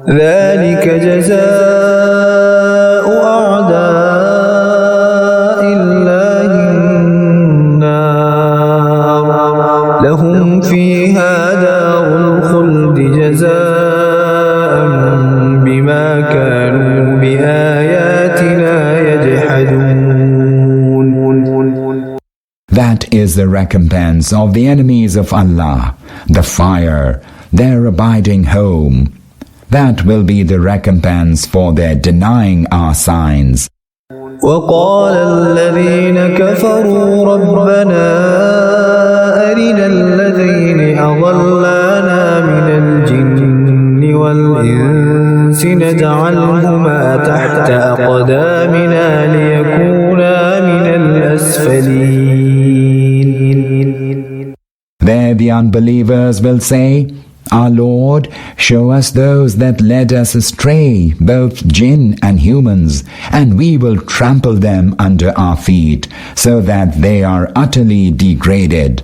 ذلك جزاء أعداء الله النار لهم فيها دار الخلد جزاء بما كانوا بآياتنا يجحدون. That is the recompense of the enemies of Allah, the fire, their abiding home. That will be the recompense for their denying our signs. وقال الذين كفروا ربنا أرنا الذين أضلانا من الجن والإنس نجعلهما تحت أقدامنا ليكونا من الأسفلين. There the unbelievers will say, Our Lord, show us those that led us astray, both jinn and humans, and we will trample them under our feet, so that they are utterly degraded.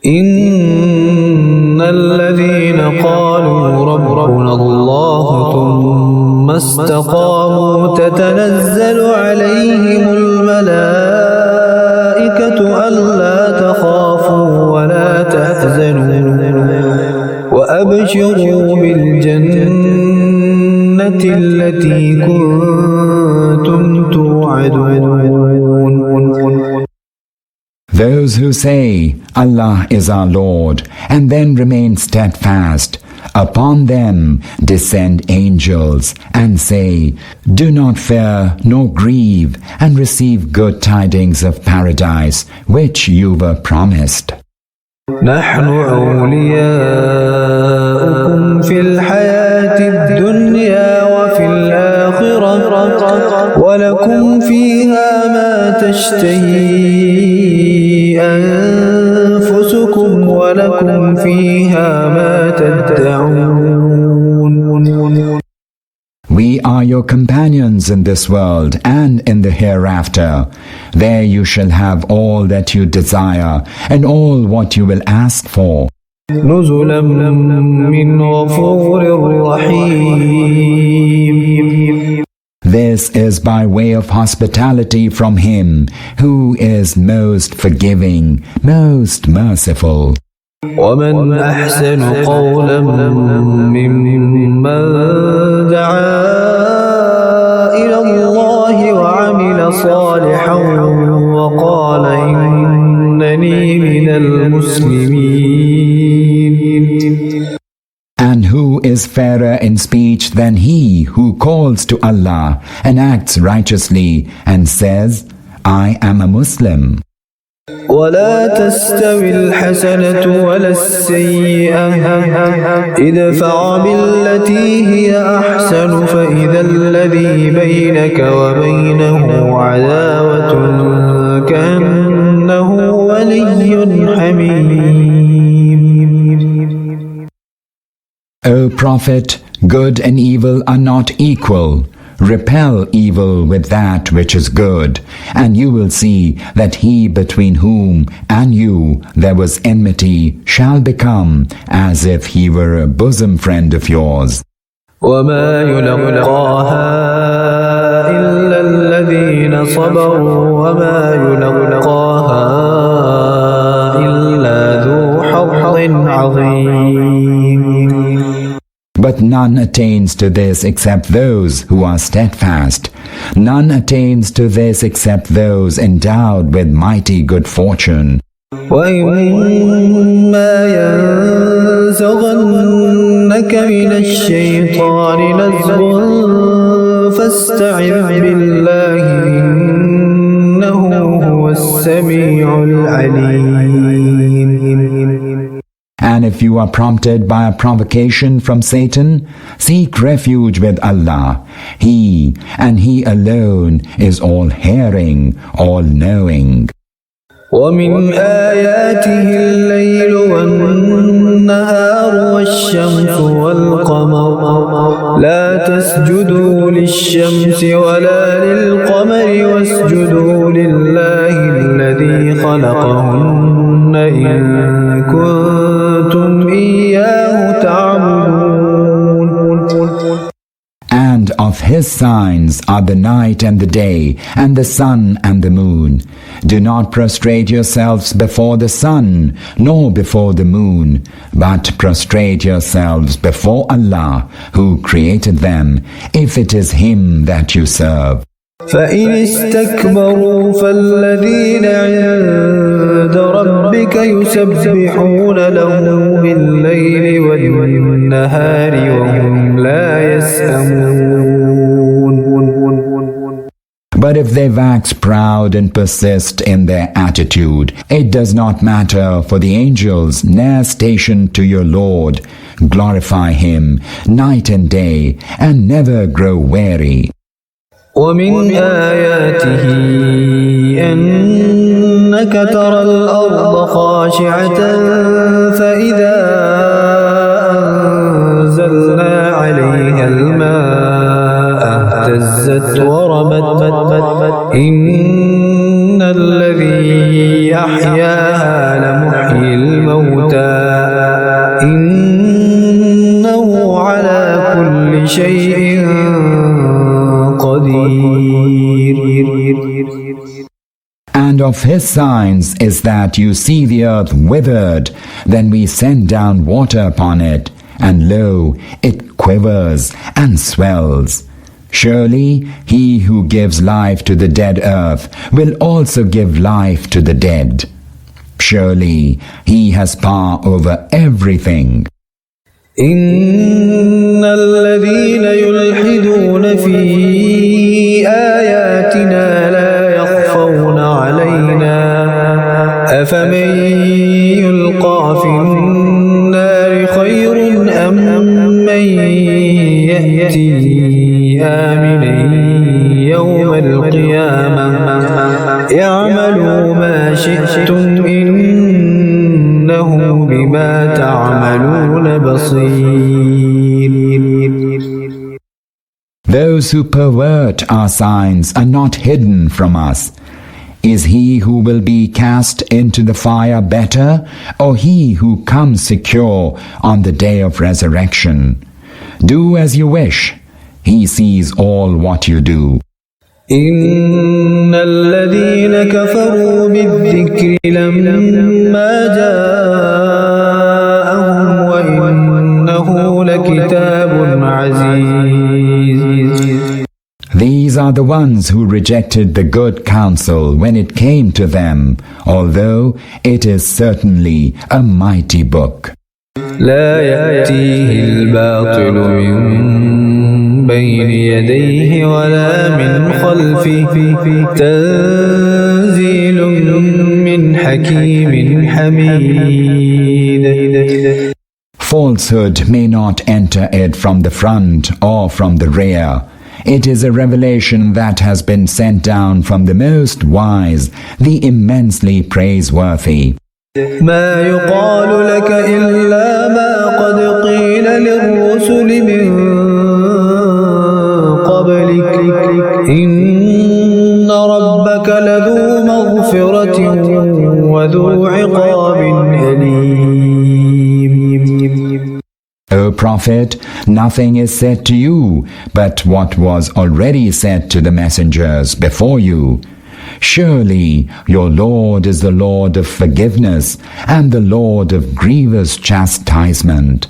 إن الذين قالوا ربنا الله ثم استقاموا تتنزل عليهم الملائكة ألا تخافوا ولا تحزنوا وأبشروا بالجنة التي كنتم توعدون. Those who say, Allah is our Lord, and then remain steadfast, upon them descend angels and say, Do not fear nor grieve, and receive good tidings of paradise, which you were promised. نحن أولياؤكم في الحياة الدنيا وفي الآخرة ولكم فيها ما تشتهي أنفسكم ولكم فيها ما تدعون. We are your companions in this world and in the hereafter. There you shall have all that you desire and all what you will ask for. نزلا من غفور رحيم. This is by way of hospitality from Him who is most forgiving, most merciful. ومن أحسن قولا ممن دعا إلى الله وعمل صالحا وقال إنني من المسلمين. And who is fairer in speech than he who calls to Allah and acts righteously and says, I am a Muslim. ولا تستوي الحسنة ولا السيئة ادفع بالتي هي أحسن فإذا الذي بينك وبينه عداوة كأنه ولي حميم. O Prophet, good and evil are not equal. Repel evil with that which is good, and you will see that he between whom and you there was enmity shall become as if he were a bosom friend of yours. وما يلقاها إلا الذين صبروا وما يلقاها إلا ذو حظ عظيم. But none attains to this except those who are steadfast. None attains to this except those endowed with mighty good fortune. وَإِمَّا يَنزَغَنَّكَ مِنَ الشَّيْطَانِ نَزْغٌ فَاسْتَعِذْ بِاللَّهِ إِنَّهُ هُوَ السَّمِيعُ الْعَلِيمُ. And if you are prompted by a provocation from Satan, seek refuge with Allah. He, and He alone, is all-hearing, all-knowing. ومن آياته الليل والنهار والشمس والقمر لا تسجدوا للشمس ولا للقمر واسجدوا لله الذي خلقهن إن كنتم إياه تعبدون. His signs are the night and the day, and the sun and the moon. Do not prostrate yourselves before the sun, nor before the moon, but prostrate yourselves before Allah, who created them, if it is Him that you serve. فإن استكبروا فالذين عند ربك يسبحون له بالليل والنهار وهم لا يسأمون. But if they wax proud and persist in their attitude, it does not matter for the angels near stationed to your Lord. Glorify Him night and day, and never grow weary. ومن آياته أنك ترى الأرض خاشعة فإذا أنزلنا عليها الماء اهتزت ورمت إن الذي أحياها لمحيي الموتى إنه على كل شيء And of His signs is that you see the earth withered, then we send down water upon it, and lo, it quivers and swells. Surely He who gives life to the dead earth will also give life to the dead. Surely He has power over everything. إن الذين يلحدون في آياتنا لا يخفون علينا أفمن يلقى في النار خير أم من يأتي آمنا يوم القيامة اعملوا ما شئتم إنه بما تعملون بصير. Those who pervert our signs are not hidden from us. Is he who will be cast into the fire better, or he who comes secure on the day of resurrection? Do as you wish. He sees all what you do. إن الذين كفروا بالذكر لما جاءهم وإنه لكتاب عزيز. These are the ones who rejected the good counsel when it came to them, although it is certainly a mighty book. لا يأتيه الباطل من بين يديه ولا من خلفه تنزيل من حكيم حميد. Falsehood may not enter it from the front or from the rear. It is a revelation that has been sent down from the most wise, the immensely praiseworthy. ما يقال لك إلا ما قد قيل للرسل من قبلك إن ربك لذو مغفرة وذو عقاب أليم. O Prophet, nothing is said to you but what was already said to the messengers before you. Surely your Lord is the Lord of forgiveness and the Lord of grievous chastisement.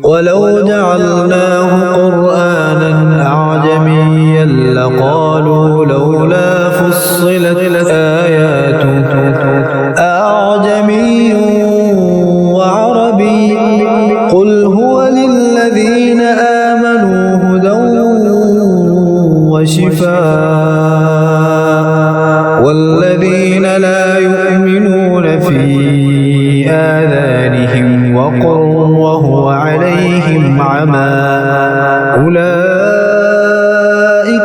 ولو جعلناه قرآنا أعجميا لقالوا لولا فصلت آياته أعجمي وعربي قل هو للذين آمنوا هدى وشفاء والذين لا يؤمنون في آذانهم وقر وهو عليهم عمى أولئك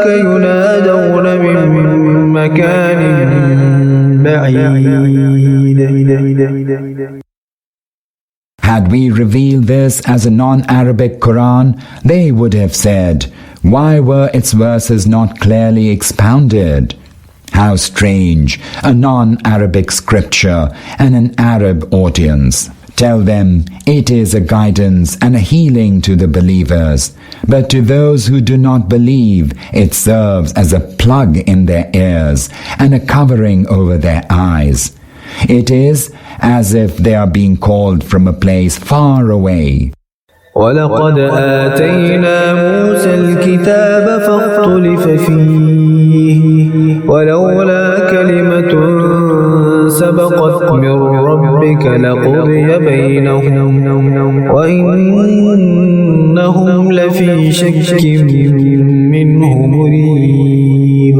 ينادون من مكان بعيد. Had we revealed this as a non-Arabic Quran, they would have said, why were its verses not clearly expounded? How strange, a non-Arabic scripture and an Arab audience. Tell them, it is a guidance and a healing to the believers, but to those who do not believe, it serves as a plug in their ears and a covering over their eyes. It is as if they are being called from a place far away. وَلَقَدْ آتَيْنَا مُوسَى الْكِتَابَ فَاخْتُلِفَ فِيهِ وَلَوْلَا كَلِمَةٌ سَبَقَتْ مِنْ رَبِّكَ لَقُضِيَ بَيْنَهُمْ وَإِنَّهُمْ لَفِي شَكٍّ مِّنْهُ مُرِيبٍ.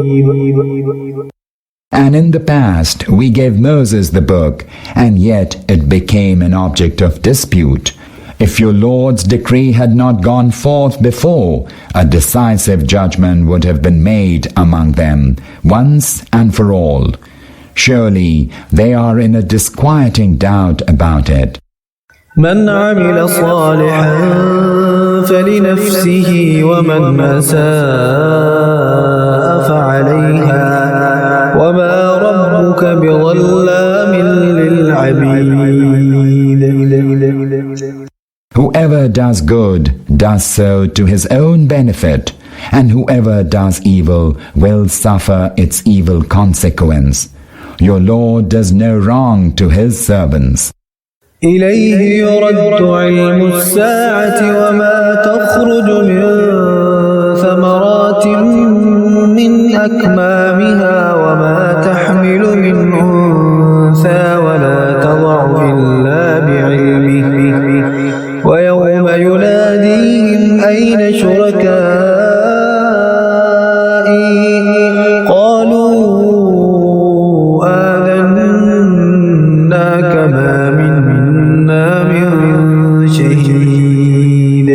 And in the past we gave Moses the book, and yet it became an object of dispute. If your Lord's decree had not gone forth before, a decisive judgment would have been made among them, once and for all. Surely they are in a disquieting doubt about it. مَنْ عَمِلَ صَالِحًا فَلِنَفْسِهِ وَمَنْ أَسَاءَ فَعَلَيْهَا وَمَا رَبُّكَ بِظَلَّامٍ لِلْعَبِيدِ. Whoever does good does so to his own benefit, and whoever does evil will suffer its evil consequence. Your Lord does no wrong to his servants. إِلَيْهِ يُرَدُّ عِلْمُ السَّاعَةِ وَمَا تَخْرُجُ مِنْ ثَمَرَاتٍ مِّنْ أَكْمَامِهَا وَمَا تَحْمِلُ مِنْ أُنْثَى وَلَا تَضَعُ إِلَّا بِعِلْمِهِ وَيَوْمَ يُنَادِيهِمْ أَيْنَ شُرَكَائِي قَالُوا آذَنَّاكَ مَا مِنَّا مِنْ شَهِيدٍ.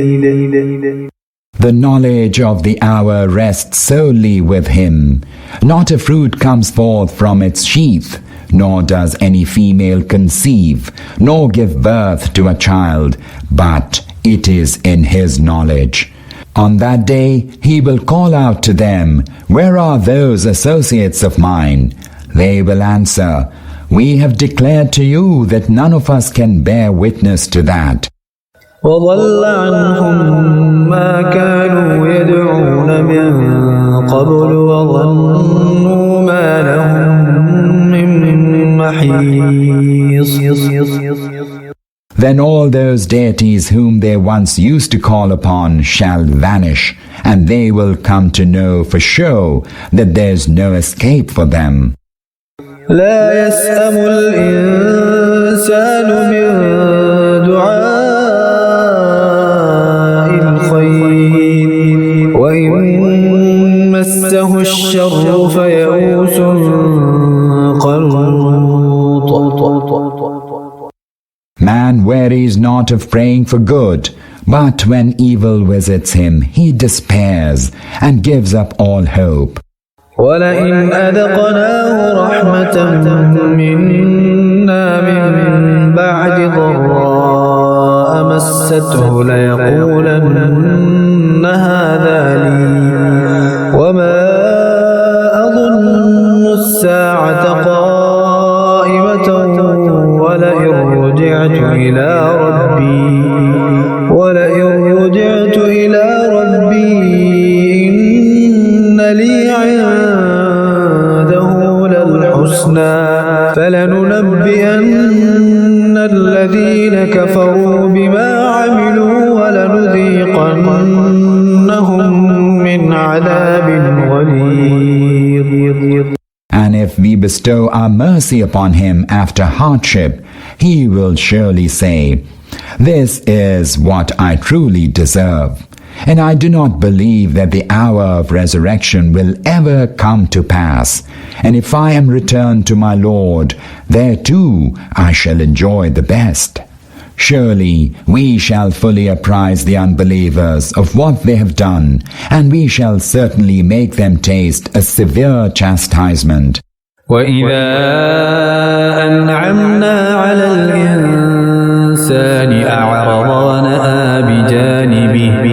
The knowledge of the hour rests solely with him. Not a fruit comes forth from its sheath, nor does any female conceive, nor give birth to a child, but it is in his knowledge. On that day he will call out to them, "Where are those associates of mine?" They will answer, "We have declared to you that none of us can bear witness to that." وَضَلَّ عَنْهُمْ مَا كَانُوا يَدْعُونَ مِنْ قَبْلُ وَظَنُّوا مَا لَهُمْ مِنْ مَحِيصٍ. Then all those deities whom they once used to call upon shall vanish, and they will come to know for sure that there's no escape for them. لا يسأم الإنسان من دعاء الخير وإن مسه الشر فيئوس قنوط. Man wearies not of praying for good, but when evil visits him, he despairs and gives up all hope. وَلَئِنْ أَذَقْنَاهُ رَحْمَةً مِنَّا مِنْ بَعْدِ ضَرَّاءَ مَسَّتْهُ لَيَقُولَنَّ هَذَا لِي وَمَا أَظُنُّ السَّاعَةَ قَائِمَةً وَلَئِنْ رُجِعْتُ إِلَى رَبِّي إِنَّ لِي عِندَهُ لَلْحُسْنَى فَلَنُنَبِّئَنَّ الَّذِينَ كَفَرُوا بِمَا عَمِلُوا وَلَنُذِيقَنَّهُم مِّنْ عَذَابٍ غَلِيظٍ. And if we bestow our mercy upon him after hardship, he will surely say, "This is what I truly deserve." And I do not believe that the hour of resurrection will ever come to pass. And if I am returned to my Lord, there too I shall enjoy the best. Surely we shall fully apprise the unbelievers of what they have done, and we shall certainly make them taste a severe chastisement. وَإِذَا أَنْعَمْنَا عَلَى الْإِنسَانِ أَعْرَضَ وَنَأَىٰ بِجَانِبِهِ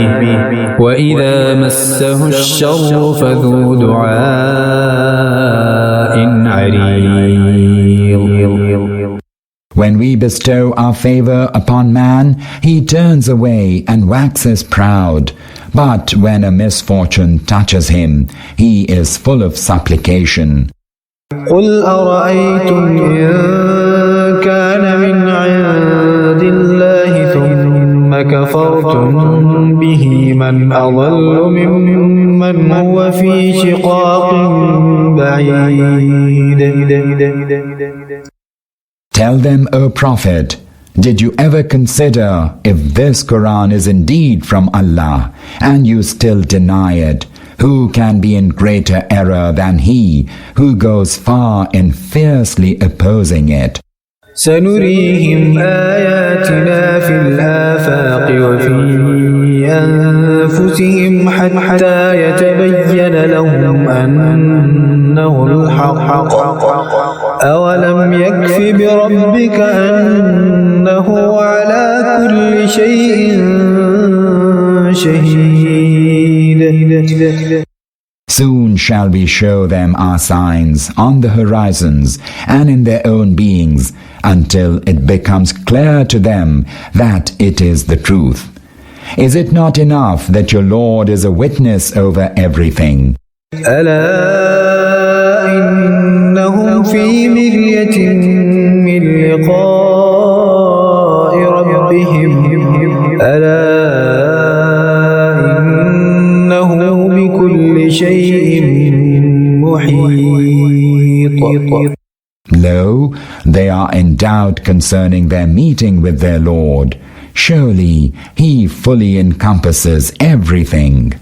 وَإِذَا مَسَّهُ الشَّرُّ فَذُو دُعَاءٍ عَرِيضٍ. When we bestow our favor upon man, he turns away and waxes proud. But when a misfortune touches him, he is full of supplication. قل أرأيتم إن كان من عند الله ثم كفرتم به من أضل ممن هو في شقاق بعيد. Tell them, O Prophet, did you ever consider if this Quran is indeed from Allah and you still deny it? Who can be in greater error than he who goes far in fiercely opposing it? سنريهم آياتنا في الآفاق وفي أنفسهم حتى يتبين لهم أنه الحق أولم يكف بربك أنه على كل شيء شهيد. Soon shall we show them our signs on the horizons and in their own beings until it becomes clear to them that it is the truth. Is it not enough that your Lord is a witness over everything? ألا إنهم في مرية من لقاء ربهم ألا إنه بكل شيء محيط. Lo, they are in doubt concerning their meeting with their Lord. Surely He fully encompasses everything.